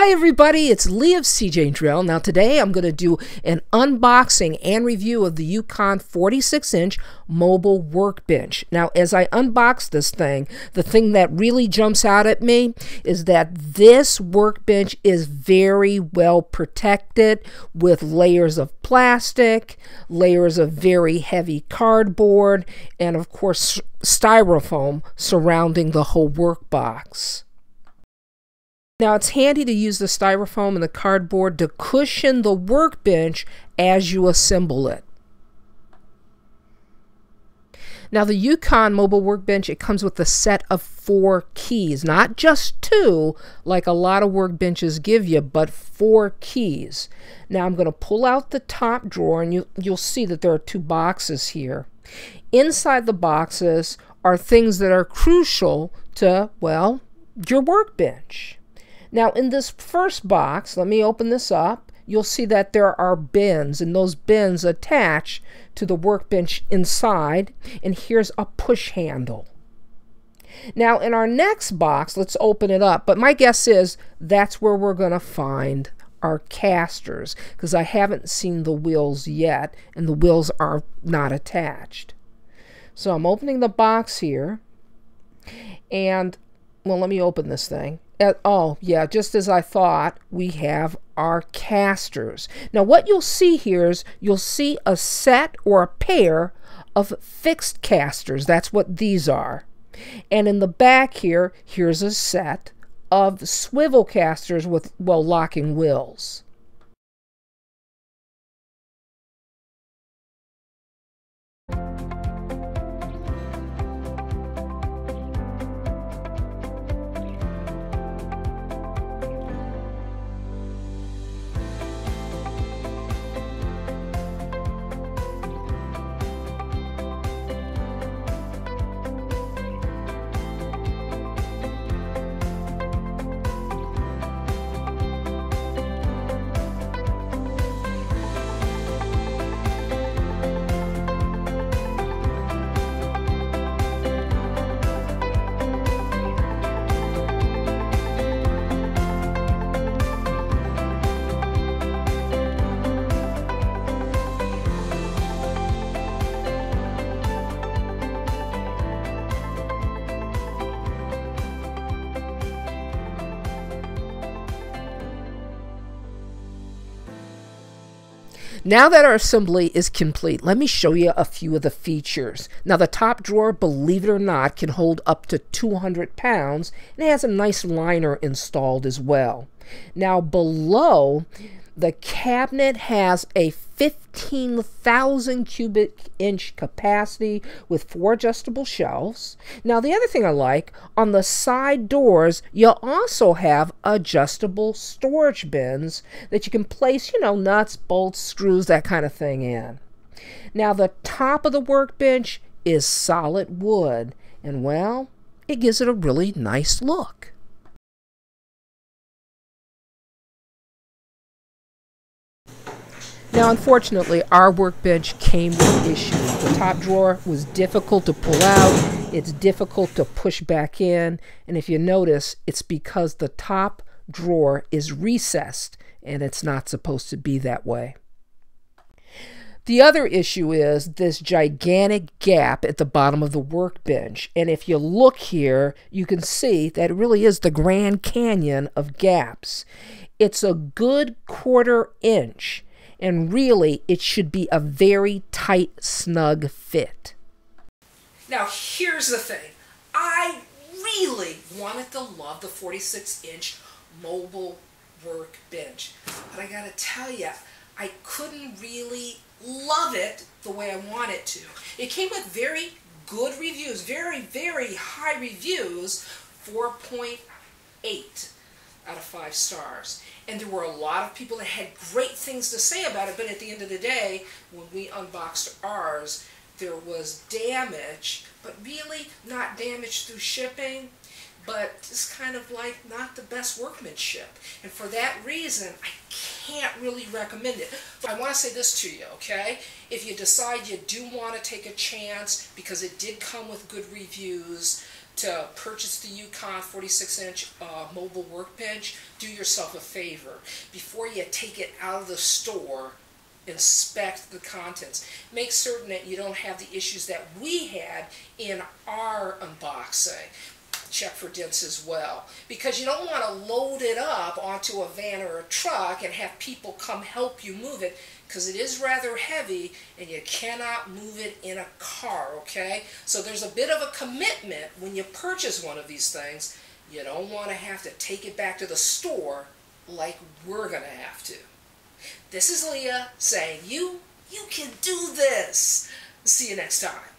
Hi everybody, it's Leah of seejanedrill. Now today I'm going to do an unboxing and review of the Yukon 46-inch mobile workbench. Now as I unbox this thing, the thing that really jumps out at me is that this workbench is very well protected with layers of plastic, layers of very heavy cardboard, and of course styrofoam surrounding the whole workbox. Now it's handy to use the styrofoam and the cardboard to cushion the workbench as you assemble it. Now the Yukon mobile workbench, it comes with a set of 4 keys, not just 2 like a lot of workbenches give you, but 4 keys. Now I'm going to pull out the top drawer and you'll see that there are 2 boxes here. Inside the boxes are things that are crucial to, well, your workbench. Now in this first box, let me open this up, you'll see that there are bins, and those bins attach to the workbench inside, and here's a push handle. Now in our next box, let's open it up, but my guess is that's where we're going to find our casters, because I haven't seen the wheels yet, and the wheels are not attached. So I'm opening the box here, and, well, let me open this thing. Oh, yeah, just as I thought, we have our casters. Now, what you'll see here is you'll see a set or a pair of fixed casters. That's what these are. And in the back here, here's a set of swivel casters with, well, locking wheels. Now that our assembly is complete, let me show you a few of the features. Now the top drawer, believe it or not, can hold up to 200 pounds, and it has a nice liner installed as well. Now below, the cabinet has a 15,000 cubic inch capacity with 4 adjustable shelves. Now the other thing I like, on the side doors you'll also have adjustable storage bins that you can place, you know, nuts, bolts, screws, that kind of thing in. Now the top of the workbench is solid wood, and well, it gives it a really nice look. Now, unfortunately, our workbench came with issues. The top drawer was difficult to pull out. It's difficult to push back in. And if you notice, it's because the top drawer is recessed, and it's not supposed to be that way. The other issue is this gigantic gap at the bottom of the workbench. And if you look here, you can see that it really is the Grand Canyon of gaps. It's a good 1/4 inch. And really, it should be a very tight, snug fit. Now, here's the thing. I really wanted to love the 46-inch mobile workbench. But I gotta tell you, I couldn't really love it the way I wanted to. It came with very good reviews, very, very high reviews, 4.8 out of 5 stars. And there were a lot of people that had great things to say about it, but at the end of the day, when we unboxed ours, there was damage, but really not damage through shipping, but just kind of like not the best workmanship. And for that reason, I can't really recommend it. But I want to say this to you, okay? If you decide you do want to take a chance, because it did come with good reviews, to purchase the Yukon 46-inch mobile workbench, do yourself a favor. Before you take it out of the store, inspect the contents. Make certain that you don't have the issues that we had in our unboxing. Check for dents as well, because you don't want to load it up onto a van or a truck and have people come help you move it, because it is rather heavy and you cannot move it in a car, okay? So there's a bit of a commitment when you purchase one of these things. You don't want to have to take it back to the store like we're going to have to. This is Leah saying, you can do this. See you next time.